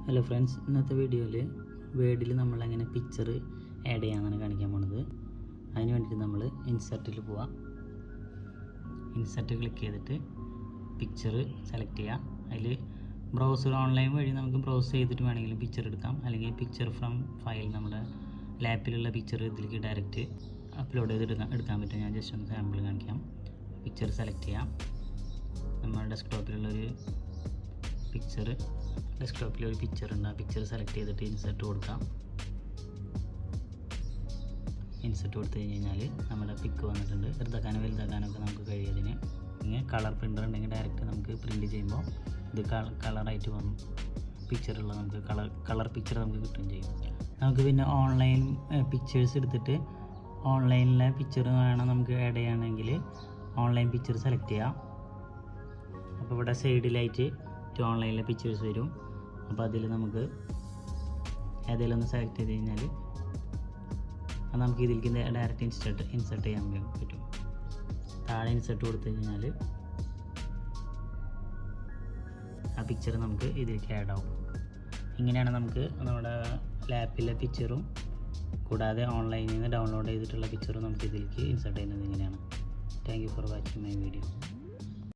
Hello friends, ഇന്നത്തെ വീഡിയോയിൽ വേർഡിൽ നമ്മളെങ്ങനെ പിക്ചർ ആഡ് ചെയ്യാമെന്നാണ് കാണിക്കാൻ പോണത്. അതിന് വേണ്ടിയിട്ട് നമ്മൾ ഇൻസർട്ടിൽ പോവാം. ഇൻസർട്ട് ക്ലിക്ക് ചെയ്തിട്ട് പിക്ചർ സെലക്ട് ചെയ്യാം. അതിൽ ബ്രൗസർ ഓൺലൈൻ വഴി നമുക്ക് ബ്രൗസ് ചെയ്തിട്ട് വേണമെങ്കിലും പിക്ചർ എടുക്കാം. അല്ലെങ്കിൽ പിക്ചർ ഫ്രം ഫയൽ നമ്മുടെ ലാപ്പിലുള്ള പിക്ചർ ഇതിലേക്ക് ഡയറക്റ്റ് അപ്ലോഡ് ചെയ്ത് എടുക്കാൻ പറ്റും. ഞാൻ ജസ്റ്റ് ഒന്ന് സാമ്പിൾ കാണിക്കാം. പിക്ചർ സെലക്ട് ചെയ്യാം. നമ്മുടെ ഡെസ്ക്ടോപ്പിലുള്ളൊരു പിക്ചർ ഉണ്ട്. ആ പിക്ചർ സെലക്ട് ചെയ്തിട്ട് ഇൻസർട്ട് കൊടുക്കാം. ഇൻസർട്ട് കൊടുത്തു കഴിഞ്ഞാൽ നമ്മുടെ പിക്ക് വന്നിട്ടുണ്ട്. ചെറുതാക്കാനോ വലുതാക്കാനൊക്കെ നമുക്ക് കഴിയുന്നതിന്. ഇങ്ങനെ കളർ പ്രിൻ്റർ ഉണ്ടെങ്കിൽ ഡയറക്റ്റ് നമുക്ക് പ്രിൻറ്റ് ചെയ്യുമ്പോൾ ഇത് കളറായിട്ട് വന്നു പിക്ചറുള്ള നമുക്ക് കളർ പിക്ചർ നമുക്ക് കിട്ടുകയും ചെയ്യും. നമുക്ക് പിന്നെ ഓൺലൈൻ പിക്ചേഴ്സ് എടുത്തിട്ട് ഓൺലൈനിലെ പിക്ചർ വേണം നമുക്ക് ആഡ് ചെയ്യണമെങ്കിൽ ഓൺലൈൻ പിക്ചർ സെലക്ട് ചെയ്യാം. അപ്പോൾ ഇവിടെ സൈഡിലായിട്ട് ഓൺലൈനിലെ പിക്ചേഴ്സ് വരും. അപ്പോൾ അതിൽ നമുക്ക് ഏതെങ്കിലും ഒന്ന് സെലക്ട് ചെയ്ത് കഴിഞ്ഞാൽ അത് നമുക്ക് ഇതിലേക്ക് ഡയറക്റ്റ് ഇൻസർട്ട് ചെയ്യാൻ പറ്റും. താഴെ ഇൻസർട്ട് കൊടുത്തു കഴിഞ്ഞാൽ ആ പിക്ചർ നമുക്ക് ഇതിലേക്ക് ആഡ് ആവും. ഇങ്ങനെയാണ് നമുക്ക് നമ്മുടെ ലാപ്പിലെ പിക്ചറും കൂടാതെ ഓൺലൈനിൽ നിന്ന് ഡൗൺലോഡ് ചെയ്തിട്ടുള്ള പിക്ചറും നമുക്ക് ഇതിലേക്ക് ഇൻസർട്ട് ചെയ്യുന്നത്. ഇങ്ങനെയാണ്. Thank you for watching my video.